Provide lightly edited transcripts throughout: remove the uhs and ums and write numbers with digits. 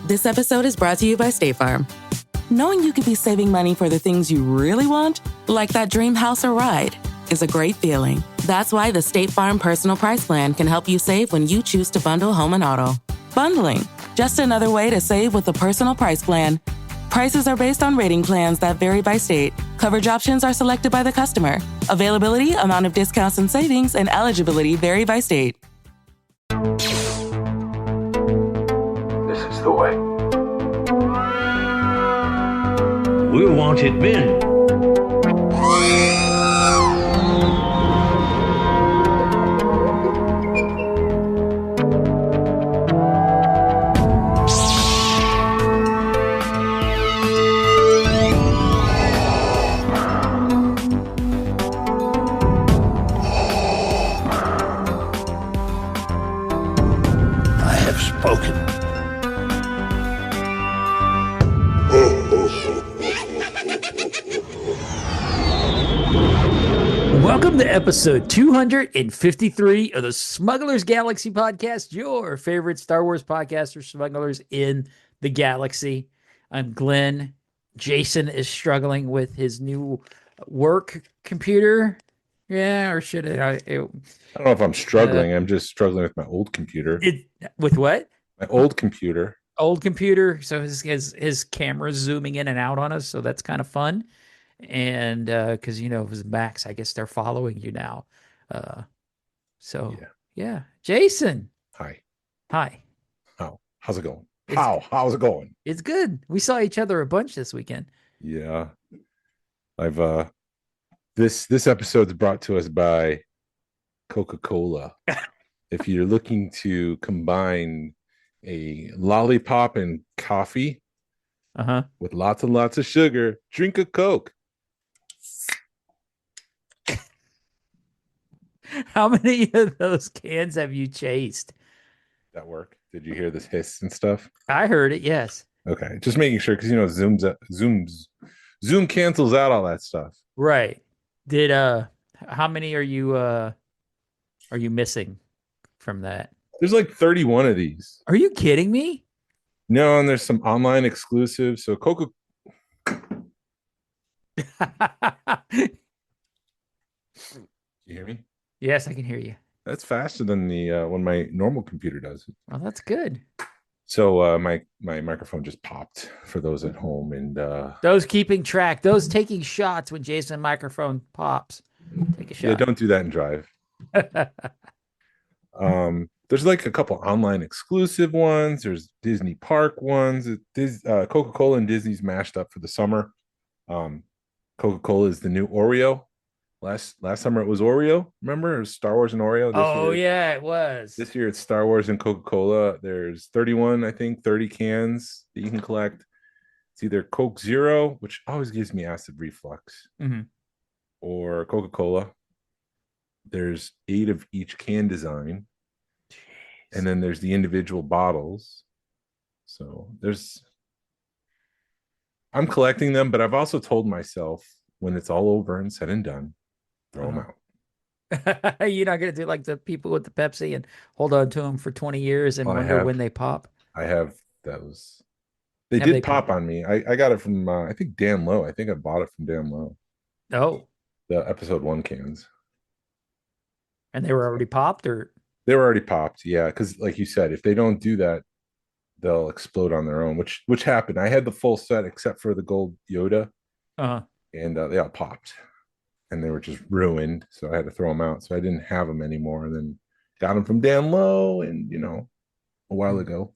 This episode is brought to you by State Farm. Knowing you could be saving money for the things you really want, like that dream house or ride, is a great feeling. That's why the State Farm Personal Price Plan can help you save when you choose to bundle home and auto. Bundling, just another way to save with the Personal Price Plan. Prices are based on rating plans that vary by state. Coverage options are selected by the customer. Availability, amount of discounts and savings, and eligibility vary by state. This is the way. We're wanted men. I have spoken. Welcome to episode 253 of the Smugglers Galaxy Podcast, your favorite Star Wars podcast for smugglers in the galaxy. I'm Glen. Jason is struggling with his new work computer. Yeah, or should it? I don't know if I'm struggling. I'm just struggling with my old computer. With what? My old computer. Old computer. So his camera's zooming in and out on us. So that's kind of fun. And because his Macs, I guess they're following you now. Yeah. Jason. Hi. How's it going? How's it going? It's good. We saw each other a bunch this weekend. Yeah. I've this episode's brought to us by Coca-Cola. If you're looking to combine a lollipop and coffee with lots and lots of sugar, drink a Coke. How many of those cans have you chased? That work? Did you hear this hiss and stuff? I heard it, yes. Okay. Just making sure, because Zoom cancels out all that stuff. Right. Did how many are you missing from that? There's like 31 of these. Are you kidding me? No, and there's some online exclusives. So Coca. You hear me? Yes, I can hear you. That's faster than the when my normal computer does it. Well, that's good. So my microphone just popped for those at home, and those keeping track, those taking shots when Jason's microphone pops. Take a shot. Yeah, don't do that and drive. There's like a couple online exclusive ones. There's Disney park ones. Coca-Cola and Disney's mashed up for the summer. Coca-Cola is the new Oreo. Last summer it was Oreo. Remember? It was Star Wars and Oreo. Yeah, it was. This year it's Star Wars and Coca-Cola. There's 31, I think, 30 cans that you can collect. It's either Coke Zero, which always gives me acid reflux, or Coca-Cola. There's 8 of each can design. Jeez. And then there's the individual bottles. So I'm collecting them, but I've also told myself when it's all over and said and done, throw them out. You're not going to do like the people with the Pepsi and hold on to them for 20 years and wonder when they pop? I have those. They did pop on me. I got it from, I think, Dan Lowe. I think I bought it from Dan Lowe. Oh. The episode 1 cans. And they were already popped? Or they were already popped, yeah. Because like you said, if they don't do that, they'll explode on their own, which happened. I had the full set except for the gold Yoda. And they all popped. And they were just ruined, so I had to throw them out. So I didn't have them anymore. And then got them from Dan Lowe, and a while ago.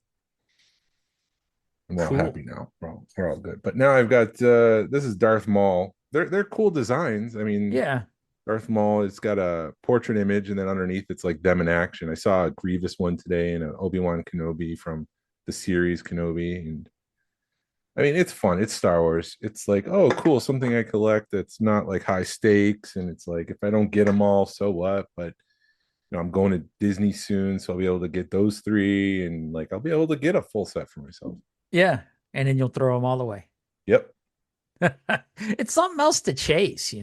And we're all happy now. We're all good. But now I've got this is Darth Maul. They're cool designs. I mean, yeah. Darth Maul, it's got a portrait image, and then underneath it's like them in action. I saw a Grievous one today and an Obi-Wan Kenobi from the series Kenobi, and I mean, it's fun. It's Star Wars. It's like, oh, cool, something I collect that's not like high stakes. And it's like, if I don't get them all, so what? But I'm going to Disney soon, so I'll be able to get those 3, and like I'll be able to get a full set for myself. Yeah, and then you'll throw them all away. Yep. It's something else to chase,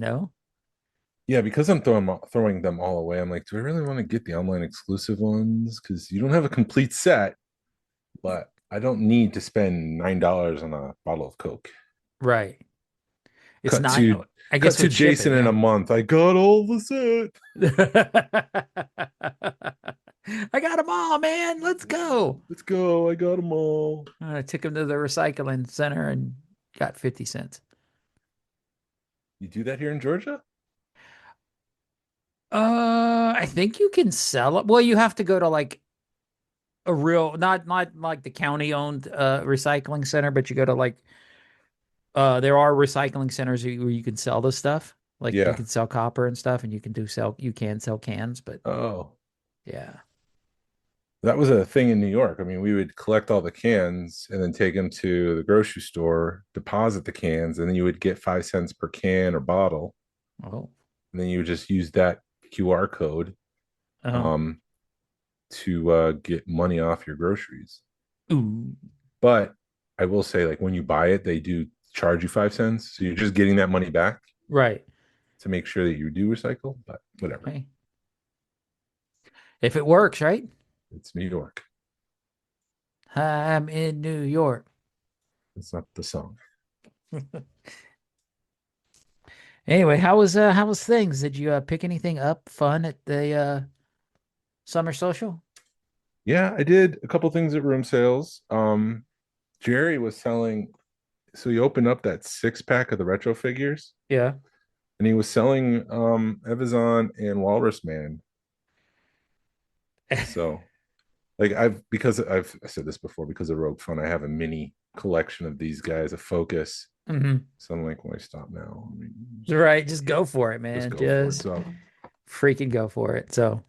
Yeah, because I'm throwing them all away. I'm like, do I really want to get the online exclusive ones? Because you don't have a complete set. But I don't need to spend $9 on a bottle of Coke. Right. It's Cut not, to I cut guess to with Jason shipping, in a yeah. month. I got all the set. I got them all, man. Let's go. Let's go. I got them all. I took him to the recycling center and got 50 cents. You do that here in Georgia? I think you can sell it. Well, you have to go to like a real, not like the county owned recycling center, but you go to like there are recycling centers where you can sell this stuff. Like you Yeah. can sell copper and stuff, and you can sell cans, but Oh, yeah. that was a thing in New York. I mean, we would collect all the cans and then take them to the grocery store, deposit the cans, and then you would get 5 cents per can or bottle. Oh. And then you would just use that QR code Uh-huh. to get money off your groceries. Ooh. But I will say, like when you buy it, they do charge you 5 cents. So you're just getting that money back Right. to make sure that you do recycle, but whatever. Hey. If it works, right? It's New York. I'm in New York. It's not the song. Anyway, how was things? Did you pick anything up fun at the summer social? Yeah, I did a couple things at room sales. Jerry was selling, so he opened up that 6-pack of the retro figures, Yeah. and he was selling Evazan and Walrus Man. So like I've said this before, because of Rogue Fun, I have a mini collection of these guys, a Focus. Mm-hmm. So I'm like, why stop now? I mean, Right. Just go for it, man. just go for it. So freaking go for it. So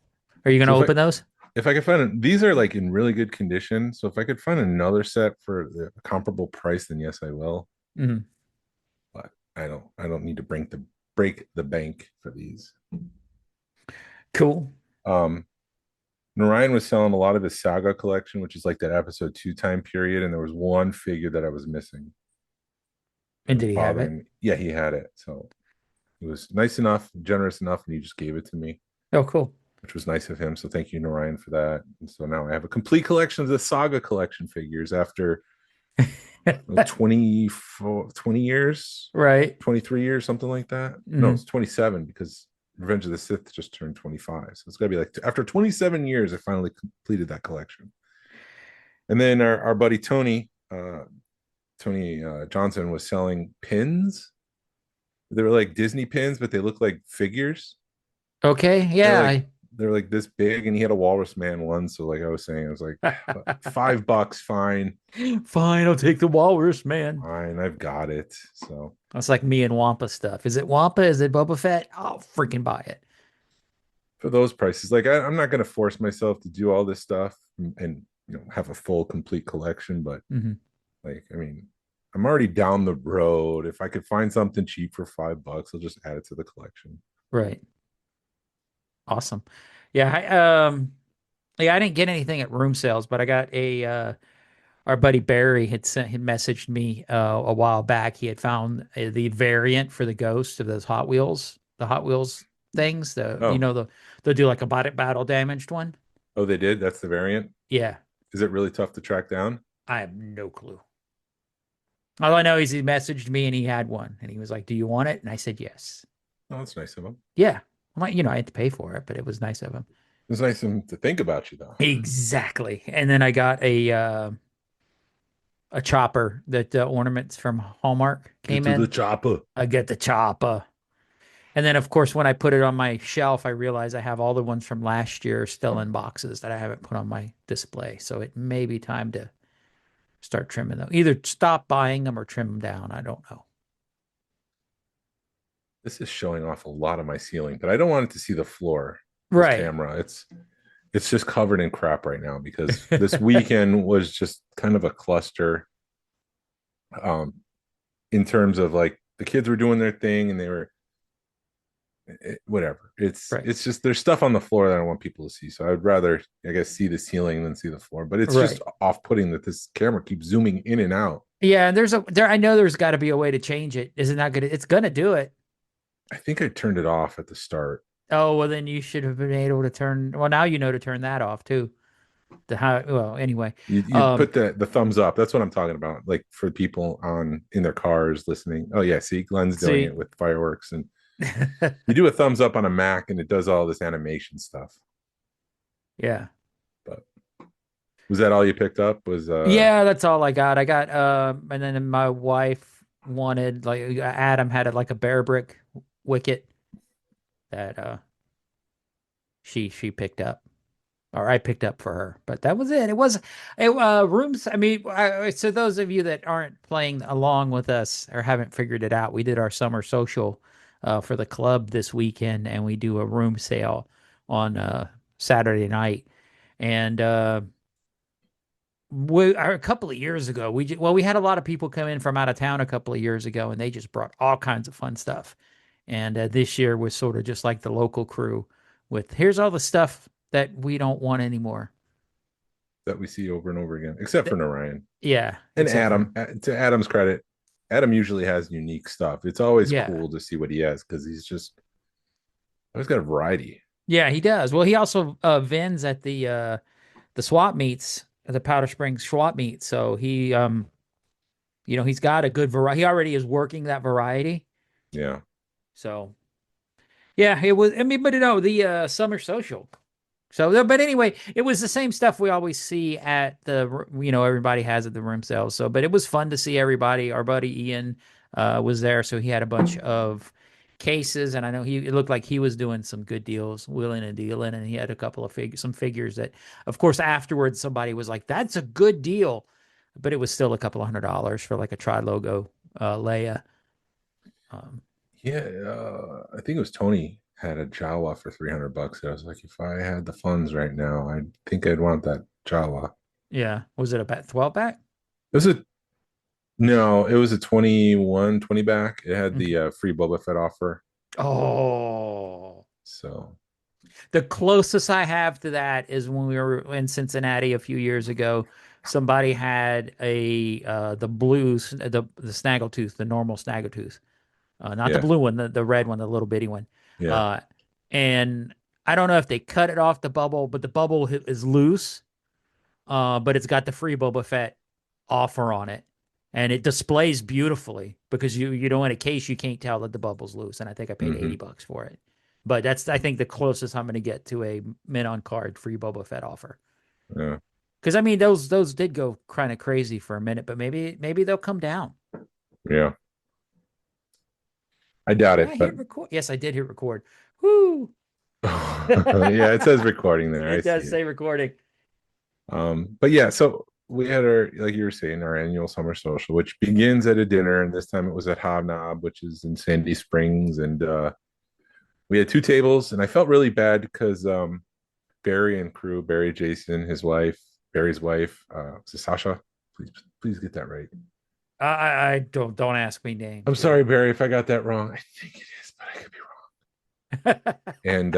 are you going So to if open those? if I could find these are like in really good condition. So if I could find another set for the comparable price, then yes, I will. Mm-hmm. But I don't need to break the bank for these. Cool. Narayan was selling a lot of his Saga collection, which is like that episode 2 time period, and there was one figure that I was missing. And did he have it? Yeah, he had it. So he was nice enough, generous enough, and he just gave it to me, Oh, cool. which was nice of him. So thank you, Narayan, for that. And so now I have a complete collection of the Saga collection figures after 20 years, Right. 23 years, something like that. No, it's 27 because Revenge of the Sith just turned 25. So it's got to be like after 27 years, I finally completed that collection. And then our buddy Tony Johnson was selling pins. They were like Disney pins, but they look like figures. Okay. Yeah. They're like this big, and he had a Walrus Man one. So like I was saying, I was like, $5, fine. Fine. I'll take the Walrus Man. Fine, I've got it. So That's like me and Wampa stuff. Is it Wampa? Is it Boba Fett? I'll freaking buy it. for those prices, like I'm not going to force myself to do all this stuff and have a full complete collection. But like, I mean, I'm already down the road. If I could find something cheap for $5, I'll just add it to the collection. Right. Awesome. Yeah. I didn't get anything at room sales, but I got our buddy Barry had messaged me a while back. He had found the variant for the Ghost of those the Hot Wheels things. They'll do like a battle damaged one. Oh, they did? That's the variant? Yeah. Is it really tough to track down? I have no clue. All I know is he messaged me and he had one, and he was like, "Do you want it?" And I said yes. Oh, that's nice of him. Yeah. I'm like, I had to pay for it, but it was nice of him. It's nice of him to think about you, though. Exactly. And then I got a chopper that ornaments from Hallmark came in. The chopper. I get the chopper. And then, of course, when I put it on my shelf, I realized I have all the ones from last year still in boxes that I haven't put on my display. So it may be time to start trimming them. Either stop buying them or trim them down. I don't know. This is showing off a lot of my ceiling, but I don't want it to see the floor. Right. Camera. It's just covered in crap right now because this weekend was just kind of a cluster. In terms of like the kids were doing their thing and they were whatever. It's just there's stuff on the floor that I don't want people to see. So I'd rather, I guess, see the ceiling than see the floor. But it's just off-putting that this camera keeps zooming in and out. Yeah, and I know there's got to be a way to change it. Is it not gonna? It's gonna do it. I think I turned it off at the start. Oh, well, then you should have been able to turn. Well, now you know to turn that off too. Well, anyway, You put the thumbs up. That's what I'm talking about. Like for people in their cars listening. Oh yeah, see, Glenn's doing it with fireworks, and you do a thumbs up on a Mac, and it does all this animation stuff. Yeah. But was that all you picked up? Yeah, that's all I got. I got and then my wife wanted, like, Adam had like a bear brick wicket that she picked up, or I picked up for her. But that was it. It was rooms. I mean, so those of you that aren't playing along with us or haven't figured it out, we did our summer social for the club this weekend, and we do a room sale on Saturday night. And a couple of years ago, we had a lot of people come in from out of town a couple of years ago, and they just brought all kinds of fun stuff. And this year was sort of just like the local crew with, here's all the stuff that we don't want anymore. That we see over and over again, except for Narayan. Yeah. And Adam, to Adam's credit, Adam usually has unique stuff. It's always cool to see what he has, because he's always got a variety. Yeah, he does. Well, he also vends at the swap meets, the Powder Springs swap meet. So he, he's got a good variety. He already is working that variety. Yeah. So, yeah, it was, but the summer social. So, but anyway, it was the same stuff we always see at everybody has at the room sales. So, but it was fun to see everybody. Our buddy Ian was there, so he had a bunch of cases, and I know it looked like he was doing some good deals, wheeling and dealing, and he had a couple of some figures that, of course, afterwards somebody was like, "That's a good deal," but it was still a couple of $100 for like a Tri-Logo Leia. I think it was Tony had a Jawa for $300. I was like, if I had the funds right now, I think I'd want that Jawa. Yeah, was it a 12 pack? No, it was a 21, 20 back. It had the free Boba Fett offer. Oh, so the closest I have to that is when we were in Cincinnati a few years ago. Somebody had the blues, the snaggletooth, the normal snaggletooth, not the blue one, the red one, the little bitty one. Yeah. And I don't know if they cut it off the bubble, but the bubble is loose. But it's got the free Boba Fett offer on it. And it displays beautifully, because you know, in a case you can't tell that the bubble's loose, and I think I paid $80 for it. But that's, I think, the closest I'm going to get to a mint on card free Boba Fett offer. Yeah, because I mean those did go kind of crazy for a minute, but maybe they'll come down. Yeah, I doubt it. But hit record? Yes, I did hit record. Whoo! Yeah, it says recording there. It does say recording. But yeah, so we had like you were saying, our annual summer social, which begins at a dinner, and this time it was at Hobnob, which is in Sandy Springs, and we had 2 tables, and I felt really bad because Barry and crew, Barry Jason, Barry's wife, Sasha, please get that right. I don't ask me names. I'm sorry, Barry, if I got that wrong. I think it is, but I could be wrong. And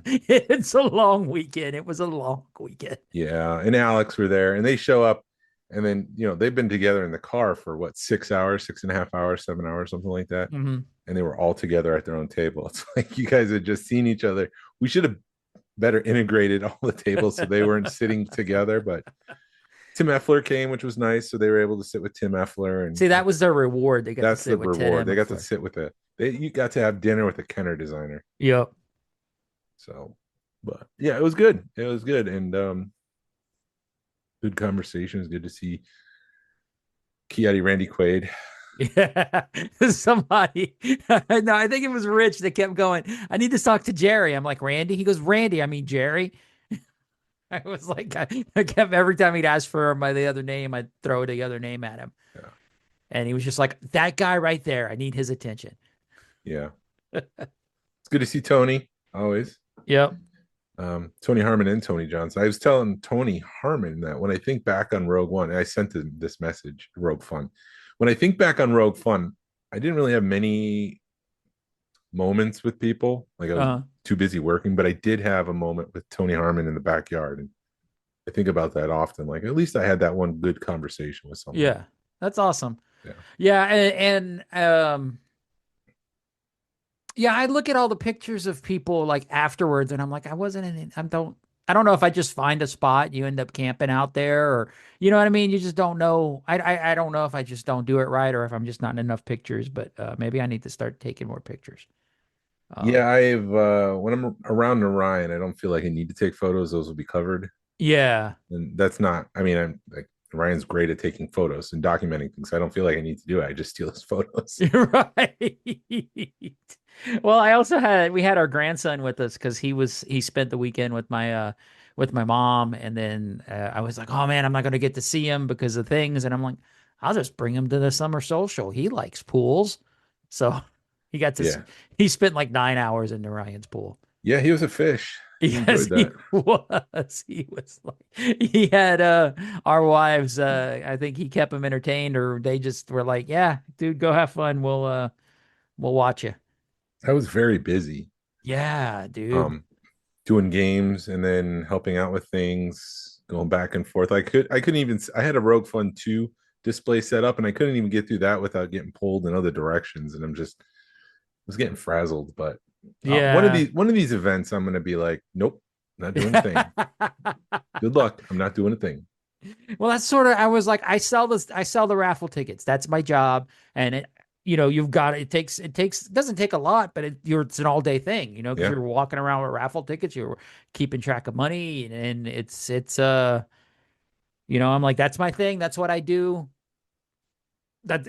it's a long weekend. It was a long weekend. Yeah, and Alex were there, and they show up, and then they've been together in the car for what, 6 hours, 6.5 hours, 7 hours, something like that. Mm-hmm. And they were all together at their own table. It's like you guys had just seen each other. We should have better integrated all the tables so they weren't sitting together. But Tim Effler came, which was nice, so they were able to sit with Tim Effler. And see, that was their reward. They got that's to sit the with reward. Tim They got Effler. to sit with you got to have dinner with a Kenner designer. Yep. So, but yeah, it was good. It was good, and good conversations. Good to see Randy Quaid. Yeah, somebody. No, I think it was Rich that kept going, I need to talk to Jerry. I'm like, Randy? He goes, Randy, I mean Jerry. I was like, I kept, every time he'd ask for the other name, I'd throw the other name at him. Yeah. And he was just like, that guy right there, I need his attention. Yeah. It's good to see Tony, always. Yep. Tony Harmon and Tony Johnson. I was telling Tony Harmon that when I think back on Rogue One, and I sent him this message, Rogue Fun. When I think back on Rogue Fun, I didn't really have many moments with people. Like I was too busy working, but I did have a moment with Tony Harmon in the backyard. And I think about that often. Like at least I had that one good conversation with someone. Yeah, that's awesome. Yeah. Yeah. And yeah, I look at all the pictures of people like afterwards, and I'm like, I wasn't in it. I don't know if I just find a spot, you end up camping out there, or you know what I mean? You just don't know. I don't know if I just don't do it right or if I'm just not in enough pictures, but maybe I need to start taking more pictures. Yeah, I've when I'm around Narayan, I don't feel like I need to take photos. Those will be covered. Yeah. And that's not, I mean, I'm like Ryan's great at taking photos and documenting things. I don't feel like I need to do it. I just steal his photos. You're right. Well, we had our grandson with us because he spent the weekend with my mom, and then I was like, oh man, I'm not gonna get to see him because of things, and I'm like, I'll just bring him to the summer social. He likes pools, so he got to Yeah. he spent like 9 hours in Narayan's pool. Yeah, he was a fish. He Yes, enjoyed that. he was. He was like, he had our wives. I think he kept them entertained, or they just were like, "Yeah, dude, go have fun. We'll watch you." I was very busy. Yeah, dude. Um, doing games and then helping out with things, going back and forth. I couldn't even. I had a Rogue Fun 2 display set up, and I couldn't even get through that without getting pulled in other directions. And was getting frazzled. But Yeah. one of these events, I'm gonna be like, nope, not doing a thing. Good luck. I'm not doing a thing. Well, that's sort of. I was like, I sell the raffle tickets. That's my job, and you've got it takes it doesn't take a lot, but it's an all day thing. Because Yeah. you're walking around with raffle tickets, you're keeping track of money, and it's I'm like, that's my thing. That's what I do. That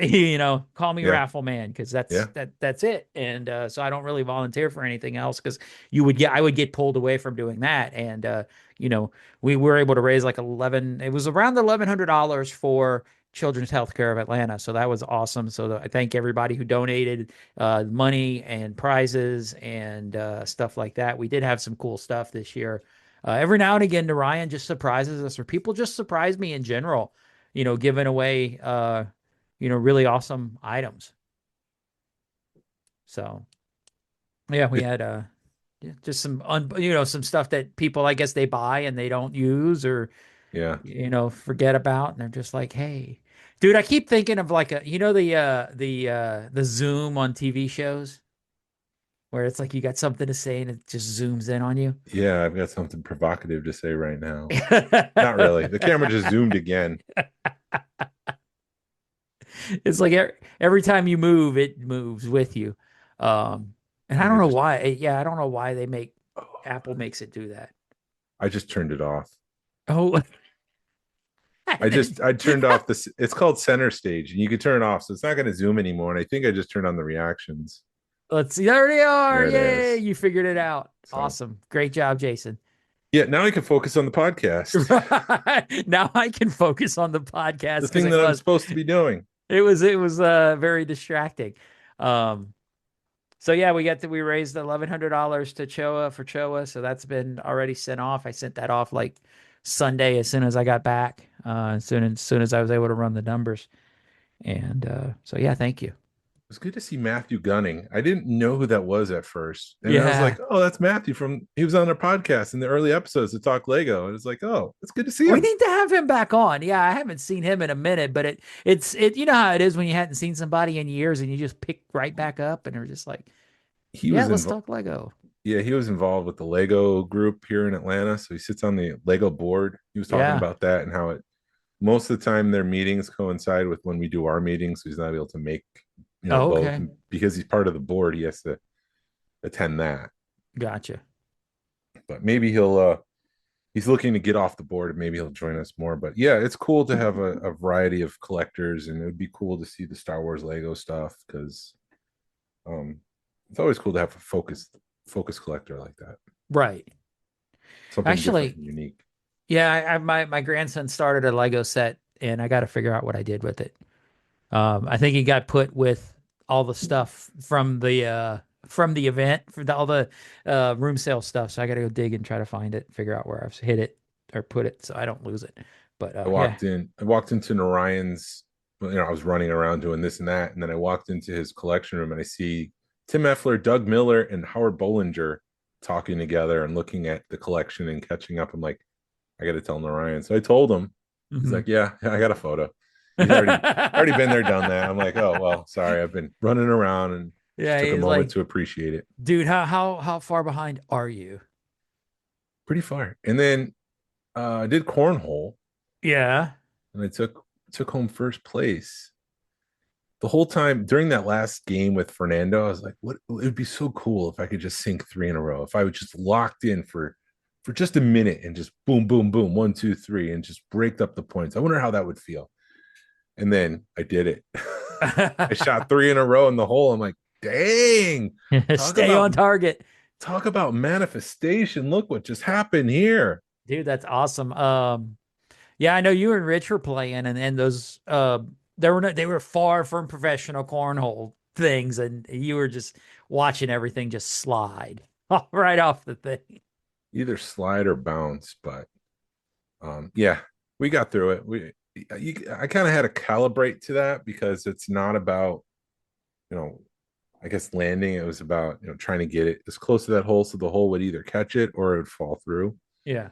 call me Yeah. raffle man, because Yeah. that's it. And so I don't really volunteer for anything else, because I would get pulled away from doing that. And we were able to raise like it was around $1,100 for Children's Healthcare of Atlanta. So that was awesome. So I thank everybody who donated money and prizes and stuff like that. We did have some cool stuff this year. Every now and again, Narayan just surprises us, or people just surprise me in general, giving away really awesome items. So yeah, we had just some some stuff that people, I guess, they buy and they don't use, or Yeah. forget about, and they're just like, hey, dude, I keep thinking of like the Zoom on TV shows, where it's like you got something to say and it just zooms in on you. Yeah, I've got something provocative to say right now. Not really. The camera just zoomed again. It's like every time you move, it moves with you. And I don't know why. Yeah, I don't know why Apple makes it do that. I just turned it off. Oh, I turned off this. It's called Center Stage, and you can turn it off, so it's not going to zoom anymore. And I think I just turned on the reactions. Let's see. There they are. There Yay! You figured it out. So, awesome. Great job, Jason. Yeah, now I can focus on the podcast. Now I can focus on the podcast. The thing that I'm supposed to be doing. It was very distracting. So yeah, we raised $1,100 to Choa, so that's been already sent off. I sent that off like Sunday as soon as I got back. As soon as I was able to run the numbers. And so yeah, thank you. It was good to see Matthew Gunning. I didn't know who that was at first. And I was like, oh, that's Matthew he was on our podcast in the early episodes to talk Lego. And it's like, oh, it's good to see him. We need to have him back on. Yeah, I haven't seen him in a minute, but it's you know how it is when you hadn't seen somebody in years and you just pick right back up and they're just like, let's talk Lego. Yeah, he was involved with the Lego group here in Atlanta. So he sits on the Lego board. He was talking about that and how most of the time their meetings coincide with when we do our meetings. So he's not able to make both. Because he's part of the board, he has to attend that. Gotcha. But maybe he's looking to get off the board, and maybe he'll join us more. But yeah, it's cool to have a variety of collectors, and it would be cool to see the Star Wars Lego stuff, because it's always cool to have a focus collector like that. Right. Something actually unique. Yeah, my grandson started a Lego set, and I got to figure out what I did with it. I think he got put with all the stuff from the event, all the room sale stuff. So I got to go dig and try to find it, figure out where I've hit it or put it, so I don't lose it. But I walked into Narayan's. I was running around doing this and that, and then I walked into his collection room and I see Tim Effler, Doug Miller, and Howard Bollinger talking together and looking at the collection and catching up. I'm like, I got to tell Narayan. So I told him. He's like, yeah, I got a photo. He's already been there, done that. I'm like, oh well, sorry, I've been running around and took a moment to appreciate it. Dude, how far behind are you? pretty far. And then I did cornhole. Yeah. And I took home first place. The whole time during that last game with Fernando, I was like, what, it would be so cool if I could just sink 3 in a row. If I would just locked in for just a minute and just boom, boom, boom, 1, 2, 3, and just break up the points. I wonder how that would feel. And then I did it. I shot 3 in a row in the hole. I'm like, dang. Stay on target. Talk about manifestation. Look what just happened here. Dude, that's awesome. Yeah, I know you and Rich were playing, and those they were far from professional cornhole things, and you were just watching everything just slide right off the thing. Either slide or bounce, but yeah, we got through it. I kind of had to calibrate to that because it's not about, I guess landing. It was about, trying to get it as close to that hole so the hole would either catch it or it would fall through. Yeah.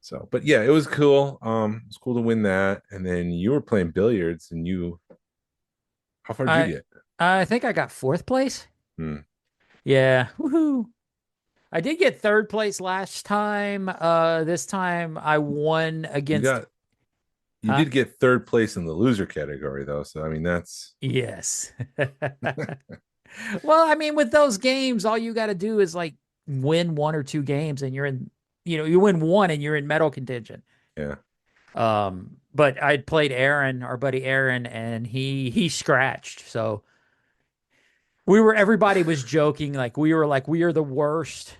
So, but yeah, it was cool. It was cool to win that. And then you were playing billiards, and how far did you get? I think I got 4th place. Hmm. Yeah. Woohoo. I did get 3rd place last time. This time I won against. You did get 3rd place in the loser category, though. So, I mean, that's. Yes. Well, I mean, with those games, all you got to do is like win 1 or 2 games and you're in, you win 1 and you're in medal contention. Yeah. But I played Aaron, our buddy Aaron, and he scratched. So everybody was joking. We are the worst.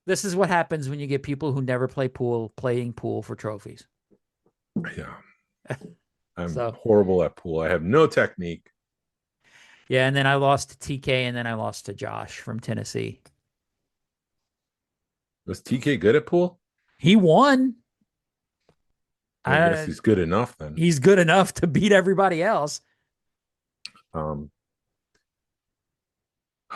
This is what happens when you get people who never play pool playing pool for trophies. Yeah. I'm horrible at pool. I have no technique. Yeah, and then I lost to TK, and then I lost to Josh from Tennessee. Was TK good at pool? He won. I guess he's good enough then. He's good enough to beat everybody else. The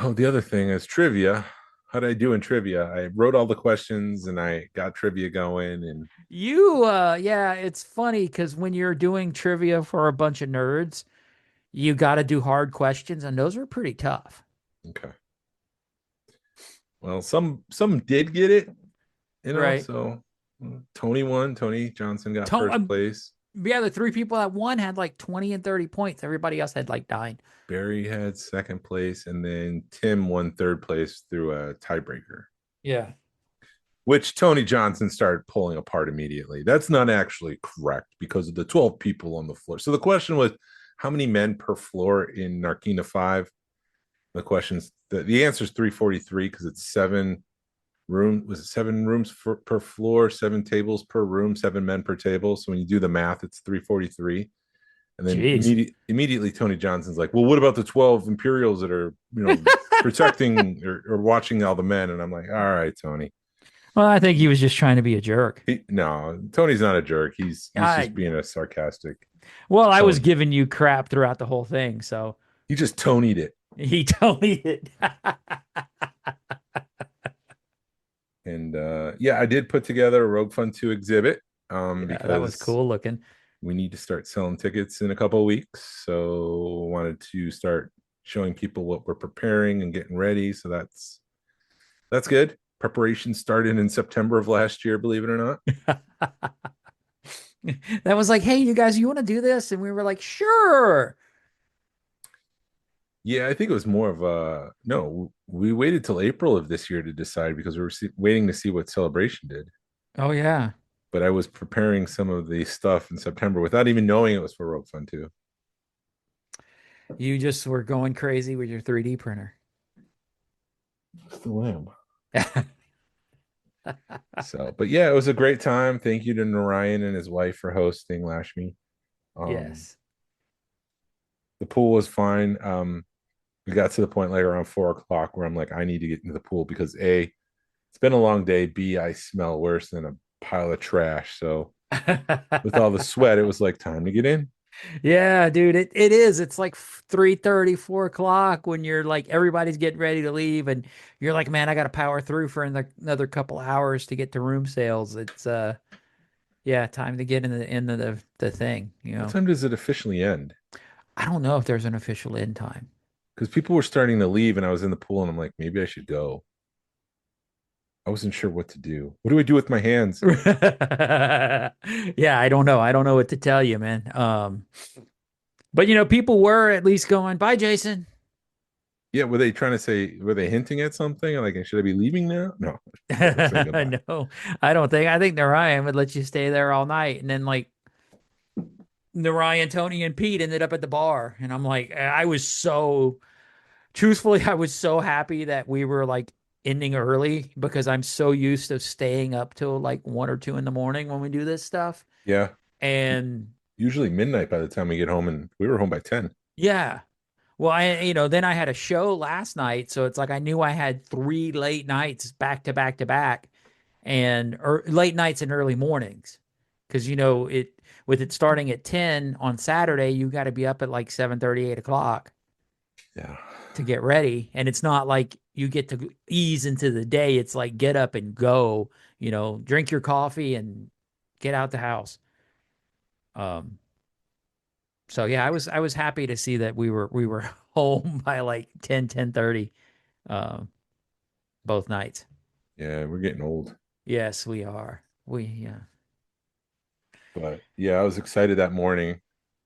other thing is trivia. How did I do in trivia? I wrote all the questions and I got trivia going. And yeah, it's funny because when you're doing trivia for a bunch of nerds, you got to do hard questions, and those are pretty tough. Okay. Well, some did get it, right. So Tony won. Tony Johnson got first place. Yeah, the 3 people that won had like 20 and 30 points. Everybody else had like 9. Barry had 2nd place, and then Tim won 3rd place through a tiebreaker. Yeah. Which Tony Johnson started pulling apart immediately. That's not actually correct because of the 12 people on the floor. So the question was, how many men per floor in Narkina 5? The answer is 343 because it's 7 rooms. Was it 7 rooms per floor, 7 tables per room, 7 men per table? So when you do the math, it's 343. And then immediately Tony Johnson's like, well, what about the 12 Imperials that are, protecting or watching all the men? And I'm like, all right, Tony. Well, I think he was just trying to be a jerk. No, Tony's not a jerk. He's just being a sarcastic. Well, I was giving you crap throughout the whole thing, so. He just Tony'd it. He Tony'd it. And yeah, I did put together a Rogue Fun 2 exhibit. Because that was cool looking. We need to start selling tickets in a couple of weeks. So wanted to start showing people what we're preparing and getting ready. So that's good. Preparation started in September of last year, believe it or not. That was like, hey, you guys, you want to do this? And we were like, sure. Yeah, I think it was more of no, we waited till April of this year to decide because we were waiting to see what Celebration did. Oh, yeah. But I was preparing some of the stuff in September without even knowing it was for Rogue Fun 2. You just were going crazy with your 3D printer. Still am. So, but yeah, it was a great time. Thank you to Narayan and his wife for hosting Lashmi. Yes. The pool was fine. We got to the point like around 4:00 where I'm like, I need to get into the pool because A, it's been a long day. B, I smell worse than a pile of trash. So with all the sweat, it was like time to get in. Yeah, dude, it is. It's like 3:30, 4:00 when you're like everybody's getting ready to leave, and you're like, man, I got to power through for another couple hours to get to room sales. It's yeah, time to get into the thing. What time does it officially end? I don't know if there's an official end time because people were starting to leave, and I was in the pool, and I'm like, maybe I should go. I wasn't sure what to do. What do I do with my hands? Yeah, I don't know. I don't know what to tell you, man. But people were at least going, bye, Jason. Yeah, were they trying to say, were they hinting at something? Like, should I be leaving now? No. No, I don't think. I think Narayan would let you stay there all night. And then like Narayan, Tony, and Pete ended up at the bar. And I'm like, truthfully, I was so happy that we were like ending early because I'm so used to staying up till like 1 or 2 in the morning when we do this stuff. Yeah. And usually midnight by the time we get home, and we were home by 10. Yeah. Well, then I had a show last night, so it's like I knew I had 3 late nights back to back to back, and late nights and early mornings, because with it starting at 10 on Saturday, you got to be up at like 7:30, 8 o'clock. Yeah. To get ready, and it's not like you get to ease into the day. It's like get up and go. Drink your coffee and get out the house. So yeah, I was happy to see that we were home by like 10:30, both nights. Yeah, we're getting old. Yes, we are. Yeah. But yeah, I was excited that morning,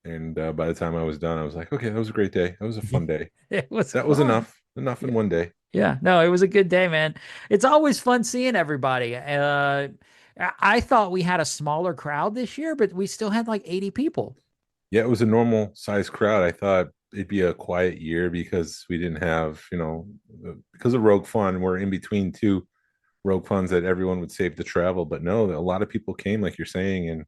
and by the time I was done, I was like, okay, that was a great day. That was a fun day. It was That fun. was enough in one day. Yeah, no, it was a good day, man. It's always fun seeing everybody. I thought we had a smaller crowd this year, but we still had like 80 people. Yeah, it was a normal size crowd. I thought it'd be a quiet year because we didn't have, because of Rogue Fun, we're in between 2 Rogue Funs that everyone would save to travel. But no, a lot of people came, like you're saying, and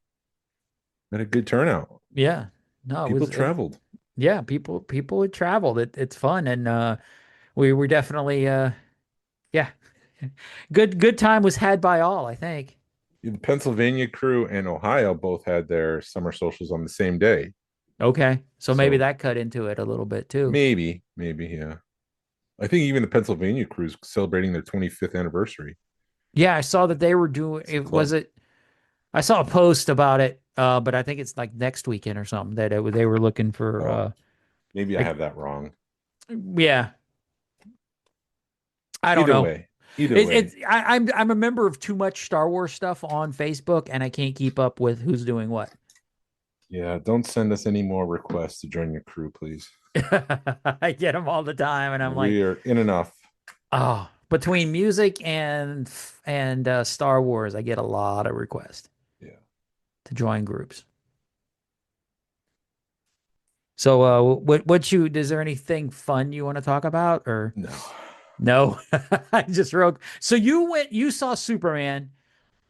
had a good turnout. Yeah, no, people traveled. Yeah, people had traveled. It's fun, and we were definitely, yeah, good time was had by all, I think. The Pennsylvania crew and Ohio both had their summer socials on the same day. Okay. So maybe that cut into it a little bit too. Maybe, yeah. I think even the Pennsylvania crew's celebrating their 25th anniversary. Yeah, I saw that they were doing it. I saw a post about it, but I think it's like next weekend or something that they were looking for. Maybe I have that wrong. Yeah. I don't know. Either way. I'm a member of too much Star Wars stuff on Facebook, and I can't keep up with who's doing what. Yeah, don't send us any more requests to join your crew, please. I get them all the time, and we are in enough. Oh, between music and Star Wars, I get a lot of requests. Yeah, to join groups. So, is there anything fun you want to talk about, or no? No, I just wrote. So you saw Superman.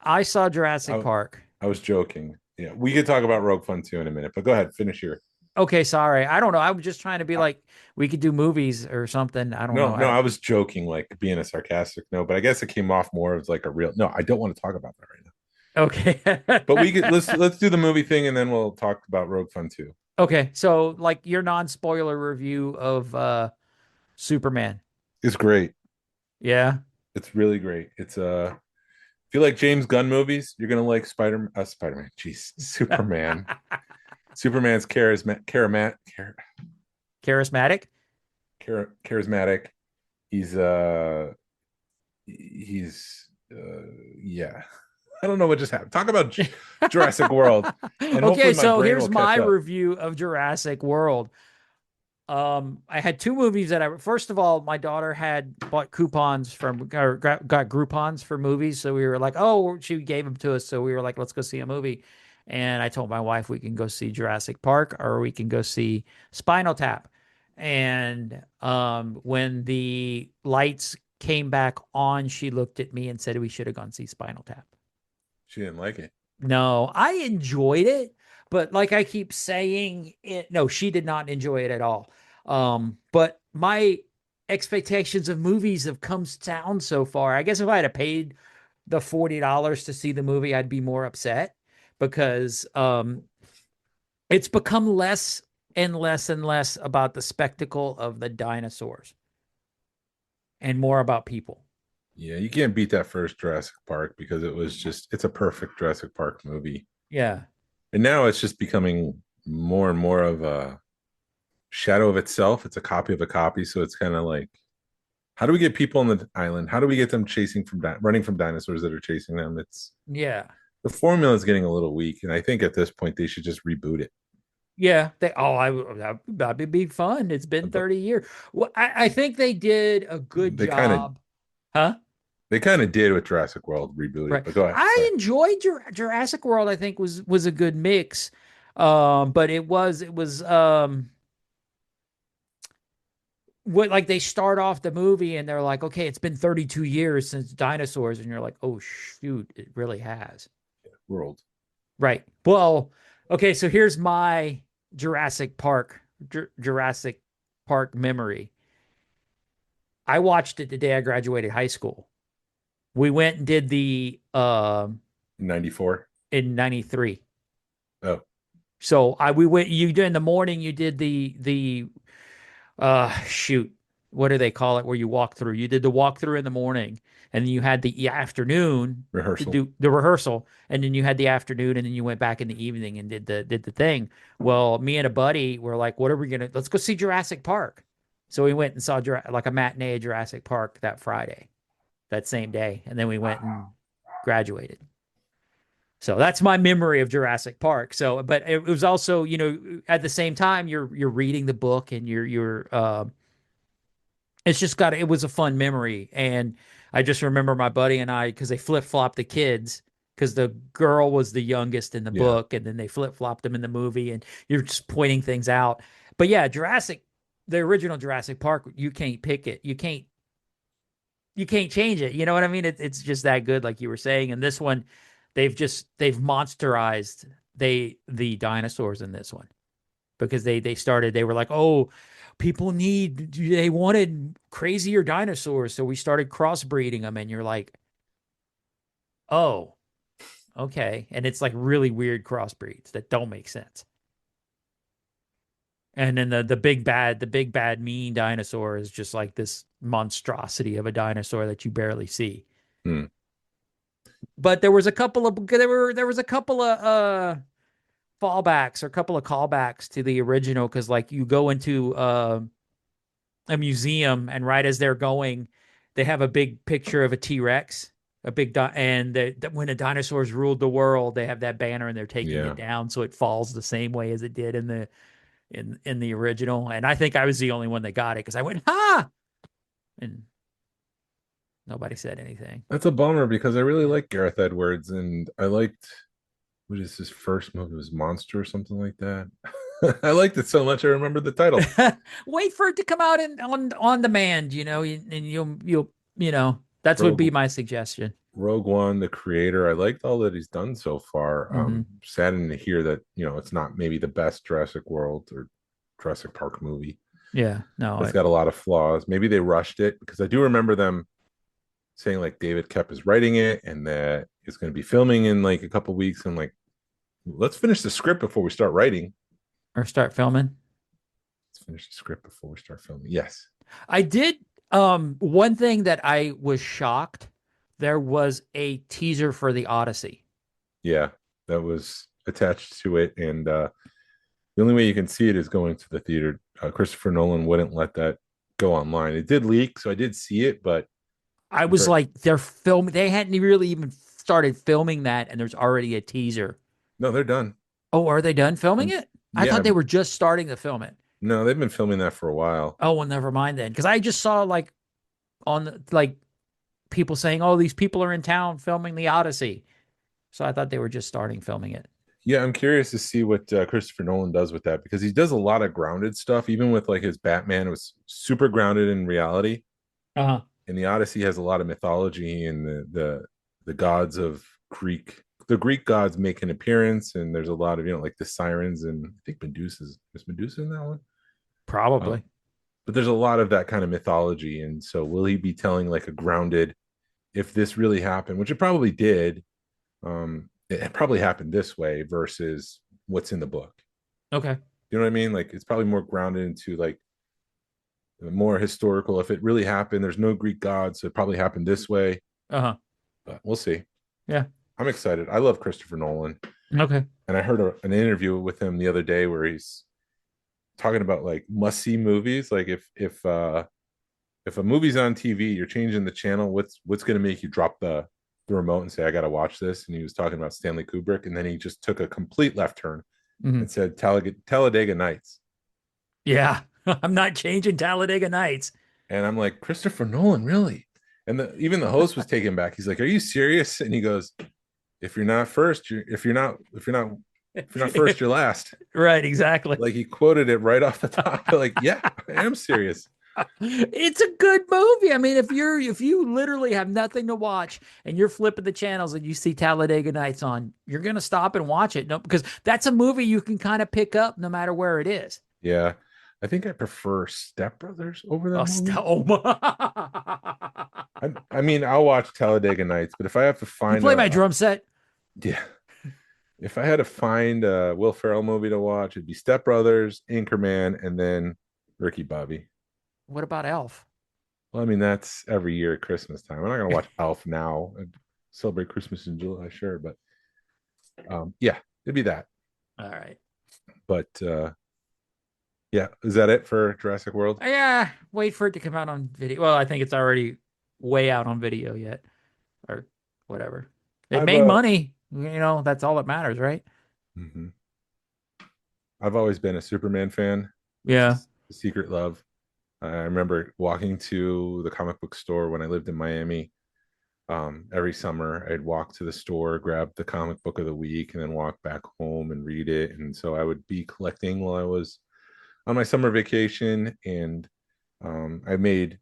I saw Jurassic Park. I was joking. Yeah, we could talk about Rogue Fun 2 in a minute, but go ahead, finish your. Okay, sorry. I don't know. I was just trying to be like, we could do movies or something. I don't know. No, I was joking, like being a sarcastic. No, but I guess it came off more as like a real. No, I don't want to talk about that right now. Okay, but we could let's do the movie thing, and then we'll talk about Rogue Fun 2. Okay, so like your non-spoiler review of Superman. It's great. Yeah. It's really great. It's if you like James Gunn movies, you're gonna like Spider-Man. Jeez, Superman. Superman's charismatic. Yeah. I don't know what just happened. Talk about Jurassic World. And okay, so here's my review of Jurassic World. I had 2 movies that first of all, my daughter had bought coupons got Groupons for movies. So we were like, she gave them to us. So we were like, let's go see a movie. And I told my wife we can go see Jurassic Park or we can go see Spinal Tap. And when the lights came back on, she looked at me and said we should have gone see Spinal Tap. She didn't like it. No, I enjoyed it. But like I keep saying, no, she did not enjoy it at all. But my expectations of movies have come down so far. I guess if I had paid the $40 to see the movie, I'd be more upset because it's become less and less and less about the spectacle of the dinosaurs and more about people. Yeah, you can't beat that first Jurassic Park because it's a perfect Jurassic Park movie. Yeah. And now it's just becoming more and more of a shadow of itself. It's a copy of a copy. So it's kind of like How do we get people on the island? How do we get them running from dinosaurs that are chasing them? Yeah. The formula is getting a little weak, and I think at this point they should just reboot it. Yeah, that'd be fun. It's been 30 years. Well, I think they did a good They kind of job. Huh? They kind of did with Jurassic World rebooting, Right. but go ahead. I enjoyed Jurassic World. I think was a good mix. But it was what, like, they start off the movie and they're like, okay, it's been 32 years since dinosaurs, and you're like, oh shoot, it really has. World. Right. Well, okay, so here's my Jurassic Park memory. I watched it the day I graduated high school. We went and did the 94 in 93. Oh. So we went, you did in the morning, you did the shoot, what do they call it where you walk through? You did the walkthrough in the morning, and then you had the afternoon rehearsal. to do the rehearsal, and then you had the afternoon, and then you went back in the evening and did the thing. Well, me and a buddy were like, what are we gonna, let's go see Jurassic Park. So we went and saw like a matinee at Jurassic Park that Friday, that same day, and then we went and graduated. So that's my memory of Jurassic Park. So, but it was also, at the same time, you're reading the book, and it's just it was a fun memory. And I just remember my buddy and I, because they flip-flopped the kids, because the girl was the youngest in the book, and then they flip-flopped them in the movie, and you're just pointing things out. But yeah, the original Jurassic Park, you can't pick it. You can't change it. You know what I mean? It's just that good, like you were saying. And this one, they've monsterized the dinosaurs in this one, because they were like, oh, they wanted crazier dinosaurs, so we started crossbreeding them. And you're like, oh, okay. And it's like really weird crossbreeds that don't make sense. And then the big bad mean dinosaur is just like this monstrosity of a dinosaur that you barely see. But there was a couple of fallbacks, or a couple of callbacks to the original, because like you go into a museum, and right as they're going, they have a big picture of a T-Rex, and when the dinosaurs ruled the world, they have that banner, and they're taking it down, so it falls the same way as it did in the original. And I think I was the only one that got it, because I went, ha! And nobody said anything. That's a bummer, because I really like Gareth Edwards, and I liked, what is his first movie? It was Monster or something like that. I liked it so much I remember the title. Wait for it to come out on demand, and you'll that's would be my suggestion. Rogue One, the creator, I liked all that he's done so far. Saddened to hear that it's not maybe the best Jurassic World or Jurassic Park movie. Yeah, no, it's got a lot of flaws. Maybe they rushed it, because I do remember them saying like David Koepp is writing it, and that it's going to be filming in like a couple weeks. And like, let's finish the script before we start writing, or start filming. Let's finish the script before we start filming. Yes, I did. One thing that I was shocked, there was a teaser for the Odyssey. Yeah, that was attached to it, and the only way you can see it is going to the theater. Christopher Nolan wouldn't let that go online. It did leak, so I did see it, but I was like, they hadn't really even started filming that, and there's already a teaser. No, they're done. Oh, are they done filming it? I thought they were just starting to film it. No, they've been filming that for a while. Oh, well, never mind then, because I just saw like people saying, "Oh, these people are in town filming the Odyssey," so I thought they were just starting filming it. Yeah, I'm curious to see what Christopher Nolan does with that, because he does a lot of grounded stuff. Even with like his Batman, it was super grounded in reality. Uh-huh. And the Odyssey has a lot of mythology, and the gods of the Greek gods make an appearance, and there's a lot of like the sirens, and I think is Medusa in that one? Probably. But there's a lot of that kind of mythology, and so will he be telling like a grounded, if this really happened, which it probably did, it probably happened this way versus what's in the book. Okay. You know what I mean? Like, it's probably more grounded into like more historical. If it really happened, there's no Greek gods, so it probably happened this way. Uh-huh. But we'll see. Yeah. I'm excited. I love Christopher Nolan. Okay. And I heard an interview with him the other day where he's talking about like must-see movies. Like if if a movie's on TV, you're changing the channel. What's going to make you drop the remote and say, I got to watch this? And he was talking about Stanley Kubrick. And then he just took a complete left turn and said Talladega Nights. Yeah. I'm not changing Talladega Nights. And I'm like, Christopher Nolan, really? And even the host was taken back. He's like, are you serious? And he goes, if you're not first, if you're not first, you're last. Right, exactly. Like he quoted it right off the top. Like, yeah, I am serious. It's a good movie. I mean, if you literally have nothing to watch and you're flipping the channels and you see Talladega Nights on, you're gonna stop and watch it. No, because that's a movie you can kind of pick up no matter where it is. Yeah. I think I prefer Step Brothers over that movie. I mean, I'll watch Talladega Nights, but if I have to find play my drum set. Yeah. If I had to find a Will Ferrell movie to watch, it'd be Step Brothers, Anchorman, and then Ricky Bobby. What about Elf? Well, I mean, that's every year at Christmas time. I'm not gonna watch Elf now and celebrate Christmas in July, sure, but yeah, it'd be that. All right. But yeah, is that it for Jurassic World? Yeah, wait for it to come out on video. Well, I think it's already way out on video yet, or whatever. It made money. That's all that matters, right? Mm-hmm. I've always been a Superman fan. Yeah. A secret love. I remember walking to the comic book store when I lived in Miami. Every summer, I'd walk to the store, grab the comic book of the week, and then walk back home and read it. And so I would be collecting while I was on my summer vacation. And I made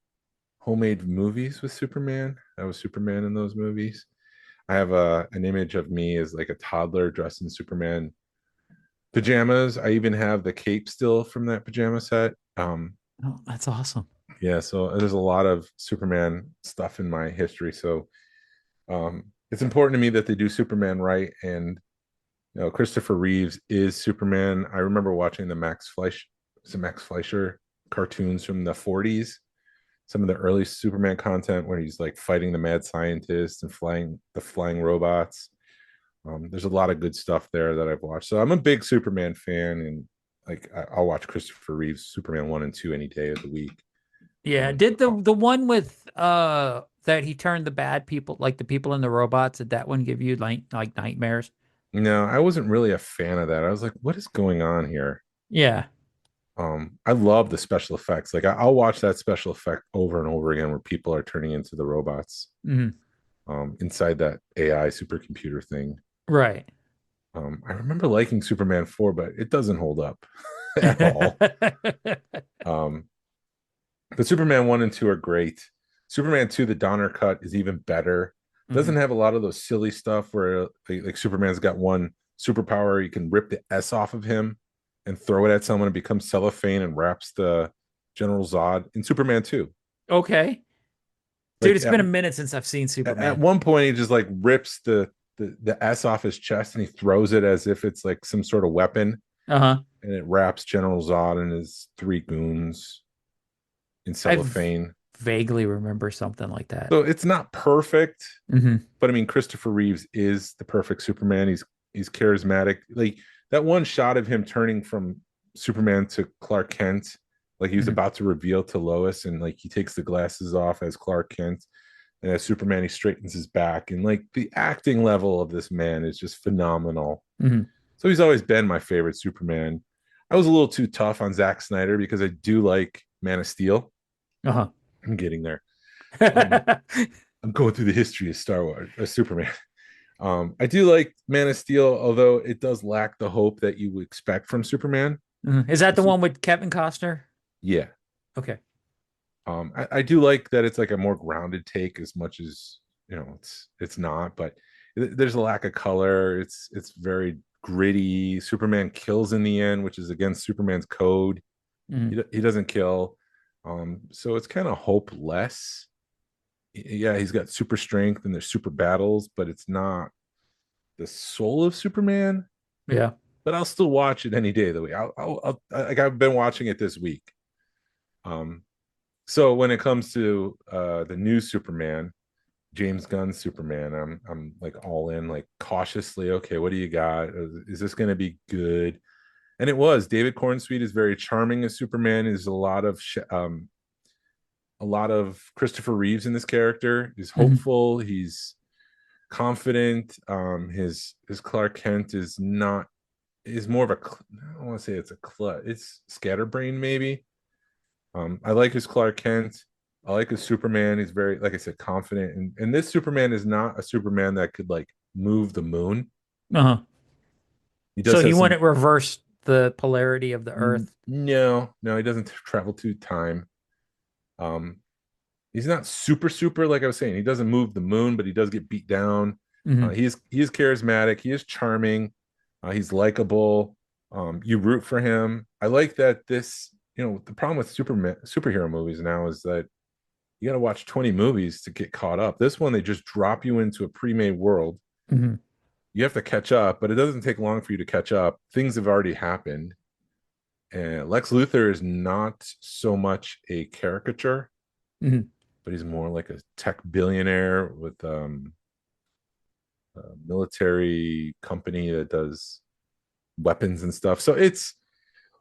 homemade movies with Superman. I was Superman in those movies. I have an image of me as like a toddler dressed in Superman pajamas. I even have the cape still from that pajama set. Oh, that's awesome. Yeah, so there's a lot of Superman stuff in my history. So it's important to me that they do Superman right. And Christopher Reeves is Superman. I remember watching the Max Fleischer cartoons from the 40s. Some of the early Superman content where he's like fighting the mad scientist and flying robots. There's a lot of good stuff there that I've watched. So I'm a big Superman fan, and like I'll watch Christopher Reeve's Superman 1 and 2 any day of the week. Yeah, did the one with that he turned the bad people, like the people in the robots, did that one give you like nightmares? No, I wasn't really a fan of that. I was like, what is going on here? Yeah. I love the special effects. Like I'll watch that special effect over and over again where people are turning into the robots inside that AI supercomputer thing. Right. I remember liking Superman 4, but it doesn't hold up at all. But Superman 1 and 2 are great. Superman 2, the Donner cut, is even better. It doesn't have a lot of those silly stuff where like Superman's got one superpower, you can rip the S off of him and throw it at someone and becomes cellophane and wraps the General Zod in Superman 2. Okay. Dude, it's been a minute since I've seen Superman. At one point, he just like rips the S off his chest and he throws it as if it's like some sort of weapon. And it wraps General Zod and his 3 goons in cellophane. I vaguely remember something like that. So it's not perfect, but I mean, Christopher Reeves is the perfect Superman. He's charismatic. Like that one shot of him turning from Superman to Clark Kent, like he was about to reveal to Lois, and like he takes the glasses off as Clark Kent, and as Superman he straightens his back, and like the acting level of this man is just phenomenal. So he's always been my favorite Superman. I was a little too tough on Zack Snyder because I do like Man of Steel. I'm getting there. I'm going through the history of Star Wars, Superman. I do like Man of Steel, although it does lack the hope that you would expect from Superman. Is that the one with Kevin Costner? Yeah. Okay. I do like that it's like a more grounded take, as much as it's not, but there's a lack of color. It's very gritty. Superman kills in the end, which is against Superman's code. He doesn't kill. So it's kind of hopeless. Yeah, he's got super strength and there's super battles, but it's not the soul of Superman. Yeah, but I'll still watch it any day of the week. I've been watching it this week. So when it comes to the new Superman, James Gunn's Superman, I'm like all in, like cautiously. Okay, what do you got? Is this going to be good? And it was. David Cornsweet is very charming as Superman. There's a lot of a lot of Christopher Reeves in this character. He's hopeful. He's confident. His Clark Kent is more of a, I don't want to say it's scatterbrained maybe. I like his Clark Kent. I like his Superman. He's very, like I said, confident. And this Superman is not a Superman that could like move the moon. So he wouldn't reverse the polarity of the Earth. No, he doesn't travel through time. He's not super like I was saying. He doesn't move the moon, but he does get beat down. He is charismatic. He is charming. He's likable. You root for him. I like that this, the problem with superhero movies now is that you got to watch 20 movies to get caught up. This one, they just drop you into a pre-made world. You have to catch up, but it doesn't take long for you to catch up. Things have already happened. And Lex Luthor is not so much a caricature, but he's more like a tech billionaire with a military company that does weapons and stuff. So it's,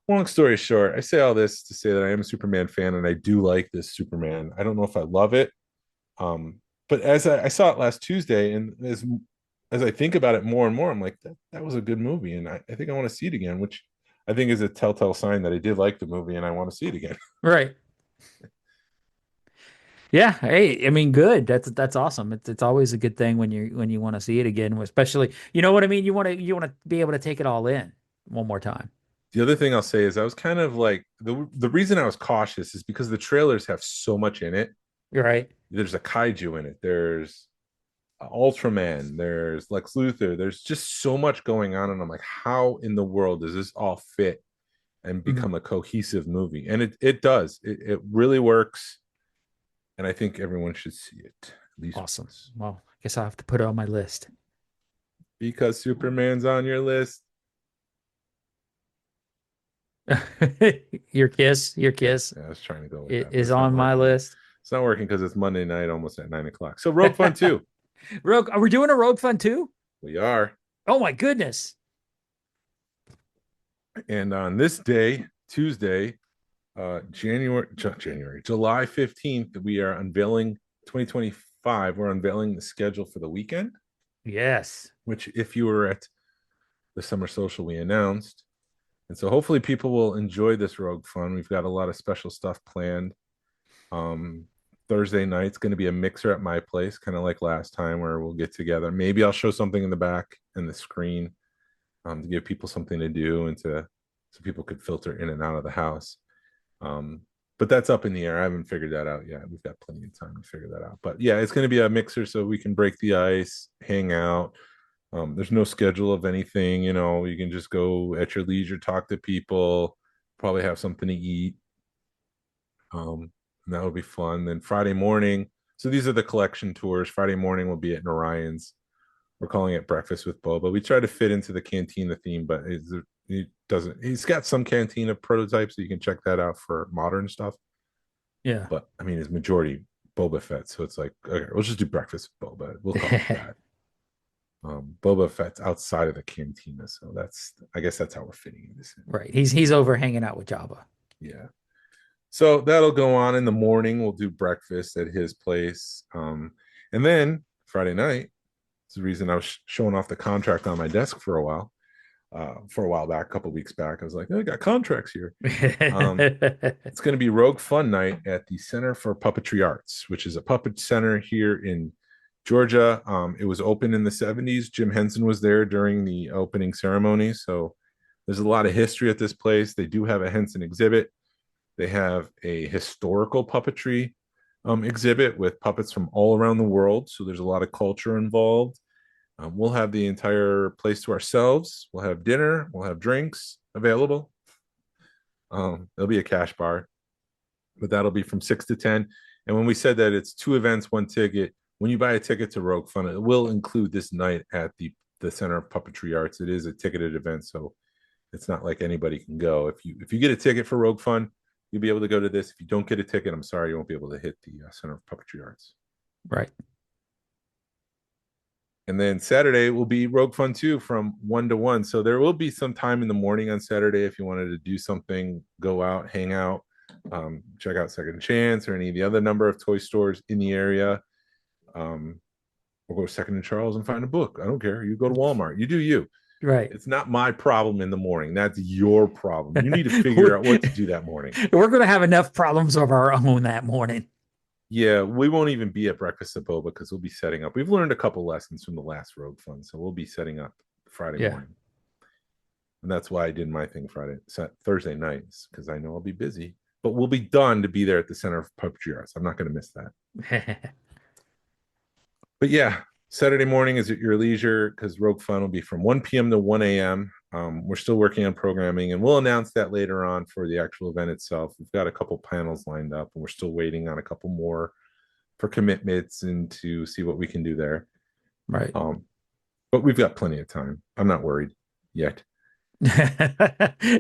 long story short, I say all this to say that I am a Superman fan and I do like this Superman. I don't know if I love it. But as I saw it last Tuesday, and as I think about it more and more, I'm like, that was a good movie. And I think I want to see it again, which I think is a telltale sign that I did like the movie and I want to see it again. Right. Yeah. Hey, I mean, good. That's awesome. It's always a good thing when you want to see it again, especially, you know what I mean? You want to be able to take it all in one more time. The other thing I'll say is I was kind of like, the reason I was cautious is because the trailers have so much in it. You're right. There's a kaiju in it. There's Ultraman. There's Lex Luthor. There's just so much going on. And I'm like, how in the world does this all fit and become a cohesive movie? And it does. It really works. And I think everyone should see it. At least awesome. once. Well, I guess I'll have to put it on my list. Because Superman's on your list. Your kiss. Yeah, I was trying to go with it that. Is on my list. It's not working because it's Monday night, almost at 9:00. So Rogue Fun 2. Are we doing a Rogue Fun 2? We are. Oh my goodness. And on this day, Tuesday, July 15th, we are unveiling 2025. We're unveiling the schedule for the weekend. Yes. Which, if you were at the summer social, we announced. And so hopefully people will enjoy this Rogue Fun. We've got a lot of special stuff planned. Thursday night's going to be a mixer at my place, kind of like last time, where we'll get together. Maybe I'll show something in the back and the screen to give people something to do and so people could filter in and out of the house. But that's up in the air. I haven't figured that out yet. We've got plenty of time to figure that out. But yeah, it's going to be a mixer so we can break the ice, hang out. There's no schedule of anything, you can just go at your leisure, talk to people, probably have something to eat. And that would be fun. Then Friday morning, so these are the collection tours. Friday morning will be at Narayan's. We're calling it Breakfast with Boba. We try to fit into the Cantina theme, but he's got some Cantina prototypes, so you can check that out for modern stuff. Yeah. But I mean, it's majority Boba Fett. So it's like, okay, we'll just do Breakfast with Boba. We'll call it that. Boba Fett's outside of the Cantina. So I guess that's how we're fitting this in. Right. He's over hanging out with Jabba. Yeah. So that'll go on in the morning. We'll do breakfast at his place. And then Friday night, it's the reason I was showing off the contract on my desk for a while back, a couple weeks back. I was like, I got contracts here. It's going to be Rogue Fun Night at the Center for Puppetry Arts, which is a puppet center here in Georgia. It was open in the 70s. Jim Henson was there during the opening ceremony. So there's a lot of history at this place. They do have a Henson exhibit. They have a historical puppetry exhibit with puppets from all around the world. So there's a lot of culture involved. We'll have the entire place to ourselves. We'll have dinner. We'll have drinks available. There'll be a cash bar, but that'll be from 6 to 10. And when we said that it's 2 events, 1 ticket, when you buy a ticket to Rogue Fun, it will include this night at the Center of Puppetry Arts. It is a ticketed event, so it's not like anybody can go. If you get a ticket for Rogue Fun, you'll be able to go to this. If you don't get a ticket, I'm sorry, you won't be able to hit the Center of Puppetry Arts. Right. And then Saturday will be Rogue Fun 2 from 1 to 1. So there will be some time in the morning on Saturday if you wanted to do something, go out, hang out. check out Second Chance or any of the other number of toy stores in the area. Or go to Second and Charles and find a book. I don't care. You go to Walmart. You do you. Right. It's not my problem in the morning. That's your problem. You need to figure out what to do that morning. We're going to have enough problems of our own that morning. Yeah, we won't even be at breakfast at Boba because we'll be setting up. We've learned a couple lessons from the last Rogue Fun, so we'll be setting up Friday morning. And that's why I did my thing Thursday nights, because I know I'll be busy. But we'll be done to be there at the Center of Puppetry Arts. I'm not going to miss that. But yeah, Saturday morning is at your leisure because Rogue Fun will be from 1 p.m. to 1 a.m. We're still working on programming, and we'll announce that later on for the actual event itself. We've got a couple panels lined up, and we're still waiting on a couple more for commitments and to see what we can do there. Right. But we've got plenty of time. I'm not worried yet.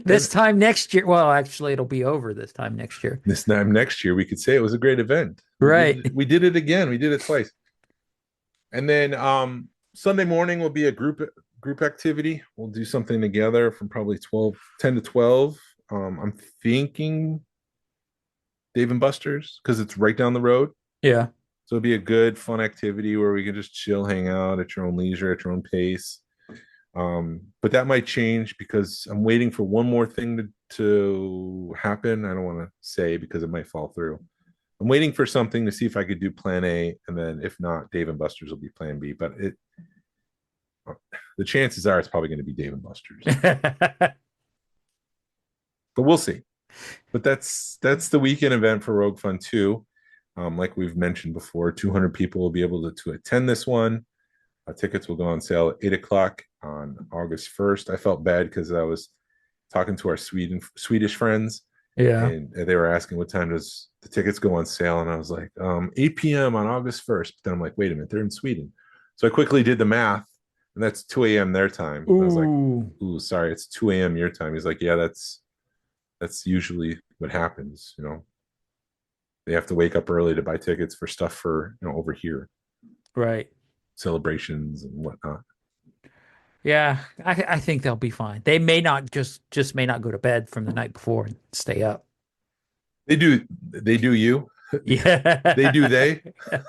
This time next year. Well, actually, it'll be over this time next year. This time next year, we could say it was a great event. Right. We did it again. We did it twice. And then Sunday morning will be a group activity. We'll do something together from probably 10 to 12. I'm thinking Dave and Buster's because it's right down the road. Yeah. So it'll be a good, fun activity where we can just chill, hang out at your own leisure, at your own pace. But that might change because I'm waiting for one more thing to happen. I don't want to say because it might fall through. I'm waiting for something to see if I could do plan A, and then if not, Dave and Buster's will be plan B. But the chances are it's probably going to be Dave and Buster's. But we'll see. But that's the weekend event for Rogue Fun 2. Like we've mentioned before, 200 people will be able to attend this one. Tickets will go on sale at 8 o'clock on August 1st. I felt bad because I was talking to our Swedish friends. Yeah. And they were asking what time does the tickets go on sale. And I was like, 8 p.m. on August 1st. But then I'm like, wait a minute, they're in Sweden. So I quickly did the math, and that's 2 a.m. their time. I was like, ooh, sorry, it's 2 a.m. your time. He's like, yeah, that's usually what happens. They have to wake up early to buy tickets for stuff for, over here. Right. Celebrations and whatnot. Yeah, I think they'll be fine. They may not just may not go to bed from the night before and stay up. They do you. Yeah. They do they.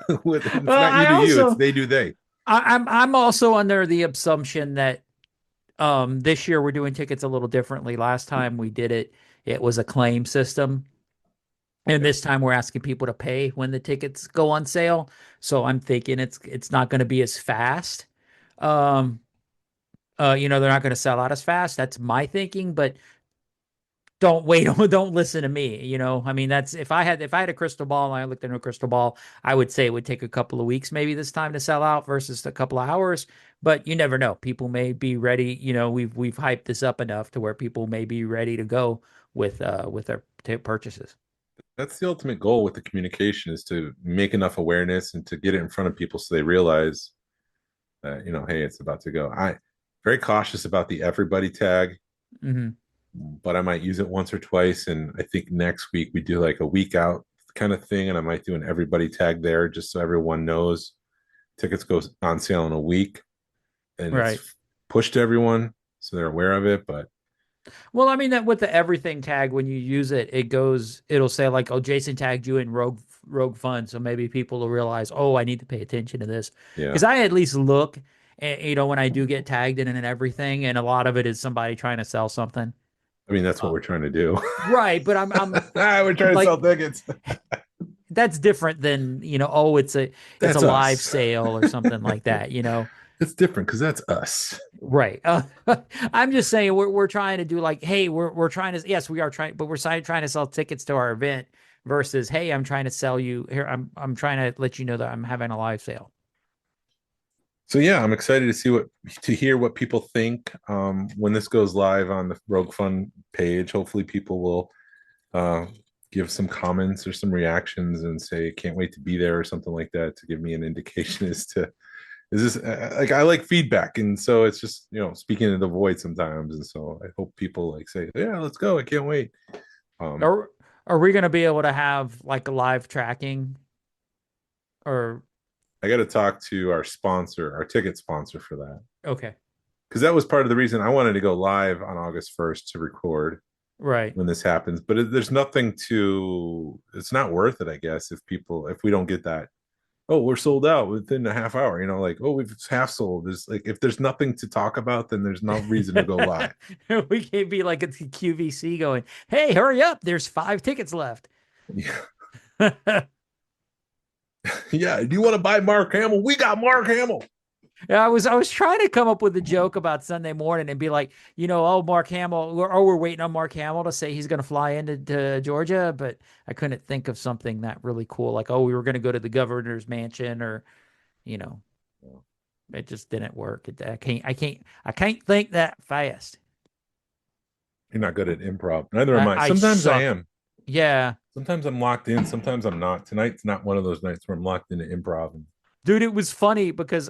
It's not you, it's they do they. I'm also under the assumption that this year we're doing tickets a little differently. Last time we did it was a claim system. And this time we're asking people to pay when the tickets go on sale. So I'm thinking it's not going to be as fast. They're not going to sell out as fast. That's my thinking, but don't listen to me. I mean, that's if I had a crystal ball and I looked into a crystal ball, I would say it would take a couple of weeks maybe this time to sell out versus a couple of hours, but you never know. People may be ready. We've hyped this up enough to where people may be ready to go with their purchases. That's the ultimate goal with the communication, is to make enough awareness and to get it in front of people so they realize that, hey, it's about to go. I'm very cautious about the everybody tag, but I might use it once or twice. And I think next week we do like a week out kind of thing. And I might do an everybody tag there just so everyone knows tickets go on sale in a week, and it's pushed to everyone so they're aware of it. But well, I mean, that with the everything tag, when you use it, it'll say like, oh, Jason tagged you in Rogue Fun. So maybe people will realize, oh, I need to pay attention to this. Because I at least look, when I do get tagged in and everything, and a lot of it is somebody trying to sell something. I mean, that's what we're trying to do. Right. But I'm we're trying to sell tickets. That's different than, it's a live sale or something like that, It's different because that's us. Right. I'm just saying we're trying to do like, hey, we're trying to, yes, we are trying, but we're trying to sell tickets to our event versus, hey, I'm trying to sell you here. I'm trying to let you know that I'm having a live sale. So yeah, I'm excited to hear what people think when this goes live on the Rogue Fun page. Hopefully people will give some comments or some reactions and say, can't wait to be there or something like that, to give me an indication as to, is this like, I like feedback, and so it's just speaking to the void sometimes, and so I hope people say, yeah, let's go, I can't wait. Are we going to be able to have like a live tracking? Or I got to talk to our ticket sponsor for that. Okay, because that was part of the reason I wanted to go live on August 1st to record, right when this happens. But there's nothing it's not worth it, I guess, if we don't get that. Oh, we're sold out within a half hour. Like, oh, we've half sold. There's like, if there's nothing to talk about, then there's no reason to go live. We can't be like at the QVC going, hey, hurry up. There's 5 tickets left. Yeah. Yeah. Do you want to buy Mark Hamill? We got Mark Hamill. Yeah, I was trying to come up with a joke about Sunday morning and be like, oh, Mark Hamill, we're waiting on Mark Hamill to say he's going to fly into Georgia, but I couldn't think of something that really cool, like, oh, we were going to go to the governor's mansion, or, it just didn't work. I can't think that fast. You're not good at improv. Neither am I. Sometimes I am. Yeah. Sometimes I'm locked in. Sometimes I'm not. Tonight's not one of those nights where I'm locked into improv. Dude, it was funny because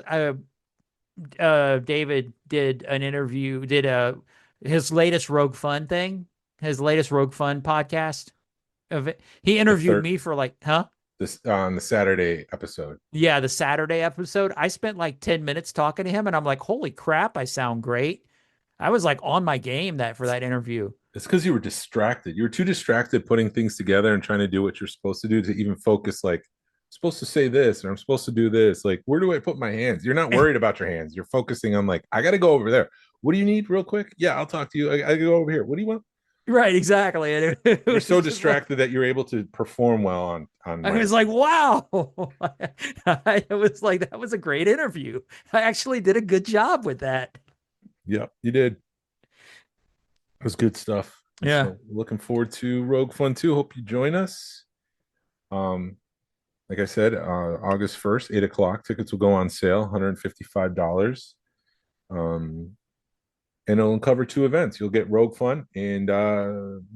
David did an interview, his latest Rogue Fun thing, his latest Rogue Fun podcast of it. He interviewed me for this on the Saturday episode. Yeah, the Saturday episode. I spent like 10 minutes talking to him, and I'm like, holy crap, I sound great. I was like on my game for that interview. It's because you were distracted. You were too distracted putting things together and trying to do what you're supposed to do to even focus, like, I'm supposed to say this, or I'm supposed to do this. Like, where do I put my hands? You're not worried about your hands. You're focusing on, like, I got to go over there. What do you need real quick? Yeah, I'll talk to you. I go over here. What do you want? Right, exactly. And you're so distracted that you're able to perform well on. I was like, wow. It was like, that was a great interview. I actually did a good job with that. Yep, you did. It was good stuff. Yeah. So looking forward to Rogue Fun 2. Hope you join us. Like I said, August 1st, 8 o'clock. Tickets will go on sale, $155. And it'll cover 2 events. You'll get Rogue Fun and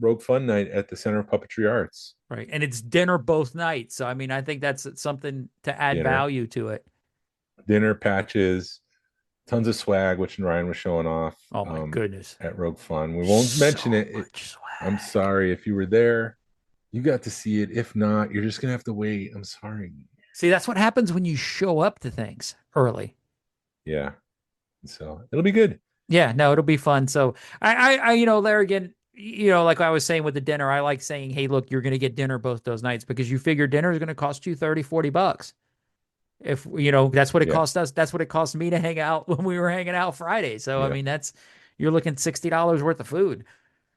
Rogue Fun Night at the Center of Puppetry Arts. Right. And it's dinner both nights. So, I mean, I think that's something to add value to it. Dinner, patches, tons of swag, which Narayan was showing off. Oh, my goodness. At Rogue Fun. We won't mention it. I'm sorry if you were there. You got to see it. If not, you're just going to have to wait. I'm sorry. See, that's what happens when you show up to things early. Yeah. So it'll be good. Yeah, no, it'll be fun. So I Larrigan, like I was saying with the dinner, I like saying, hey, look, you're going to get dinner both those nights because you figure dinner is going to cost you $30-$40. If, that's what it cost us. That's what it cost me to hang out when we were hanging out Friday. So, I mean, you're looking $60 worth of food.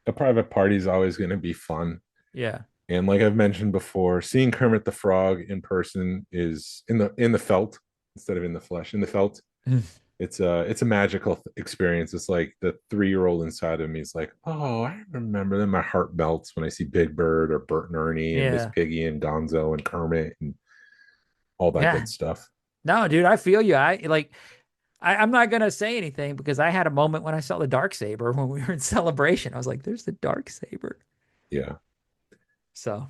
A private party is always going to be fun. Yeah. And like I've mentioned before, seeing Kermit the Frog in person is in the felt instead of in the flesh. In the felt, it's a magical experience. It's like the 3-year-old inside of me is like, oh, I remember. Then my heart melts when I see Big Bird or Bert and Ernie and Miss Piggy and Gonzo and Kermit and all that good stuff. No, dude, I feel you. I'm not gonna say anything because I had a moment when I saw the Darksaber when we were in Celebration. I was like, "There's the Darksaber." Yeah. So.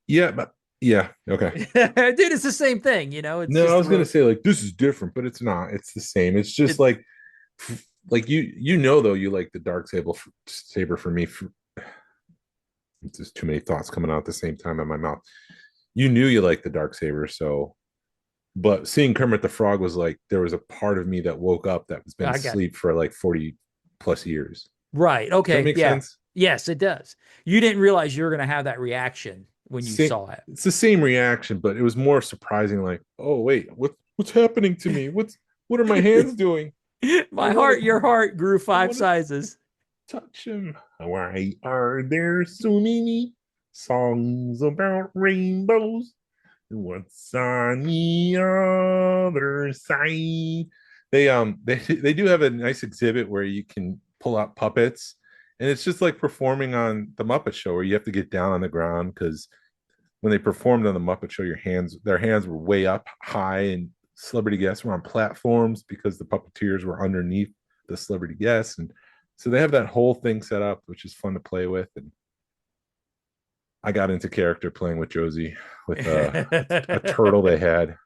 Yeah, but yeah, okay. Dude, it's the same thing, It's I was gonna say like this is different, but it's not. It's the same. It's just like though you like the Darksaber for me. It's just too many thoughts coming out at the same time in my mouth. You knew you liked the Darksaber, so. But seeing Kermit the Frog was like there was a part of me that woke up that was been asleep for like 40 plus years. Right. Okay. Does that make sense? Yes, it does. You didn't realize you were going to have that reaction when you saw it. It's the same reaction, but it was more surprising. Like, oh wait, what's happening to me? What are my hands doing? Your heart grew 5 sizes. Touch him. Why are there so many songs about rainbows? What's on the other side? They do have a nice exhibit where you can pull out puppets, and it's just like performing on the Muppet Show, where you have to get down on the ground because when they performed on the Muppet Show, their hands were way up high, and celebrity guests were on platforms because the puppeteers were underneath the celebrity guests, and so they have that whole thing set up, which is fun to play with. And I got into character playing with Josie with a turtle they had.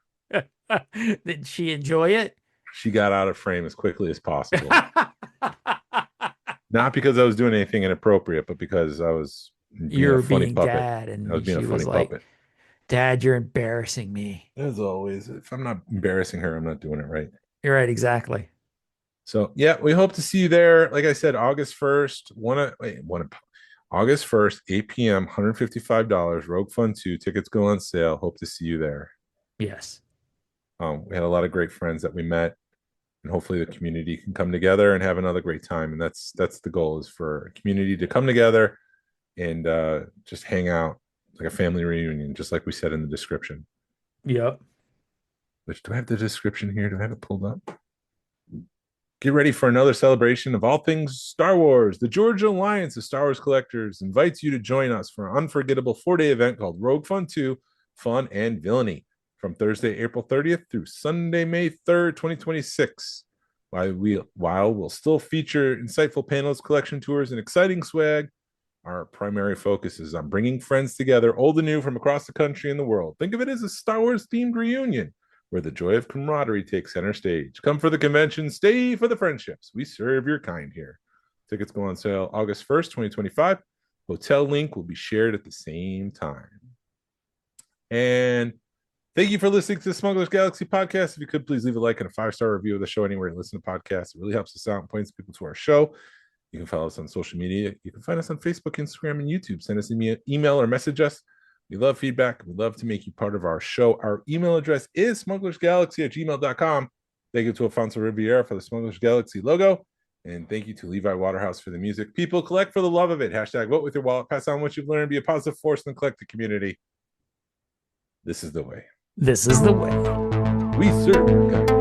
Did she enjoy it? She got out of frame as quickly as possible. Not because I was doing anything inappropriate, but because I was being a funny puppet. Dad, and I was being a funny puppet. Dad, you're embarrassing me. As always, if I'm not embarrassing her, I'm not doing it right. You're right, exactly. So yeah, we hope to see you there. Like I said, August 1st, August 1st, 8 p.m., $155. Rogue Fun 2 tickets go on sale. Hope to see you there. Yes. We had a lot of great friends that we met, and hopefully the community can come together and have another great time. And that's the goal, is for a community to come together and just hang out like a family reunion, just like we said in the description. Yep. Which, do I have the description here? Do I have it pulled up? Get ready for another celebration of all things Star Wars. The Georgia Alliance of Star Wars Collectors invites you to join us for an unforgettable 4-day event called Rogue Fun 2, Fun and Villainy, from Thursday, April 30th through Sunday, May 3rd, 2026. While we'll still feature insightful panels, collection tours, and exciting swag, our primary focus is on bringing friends together, old and new, from across the country and the world. Think of it as a Star Wars-themed reunion, where the joy of camaraderie takes center stage. Come for the convention, stay for the friendships. We serve your kind here. Tickets go on sale August 1st, 2025. Hotel link will be shared at the same time. And thank you for listening to the Smugglers Galaxy Podcast. If you could, please leave a like and a 5-star review of the show anywhere you listen to podcasts. It really helps us out and points people to our show. You can follow us on social media. You can find us on Facebook, Instagram, and YouTube. Send us an email or message us. We love feedback. We'd love to make you part of our show. Our email address is smugglersgalaxy@gmail.com. Thank you to Alfonso Riviera for the Smugglers Galaxy logo. And thank you to Levi Waterhouse for the music. People, collect for the love of it. Hashtag vote with your wallet. Pass on what you've learned. Be a positive force in the collective community. This is the way. This is the way. We serve you guys.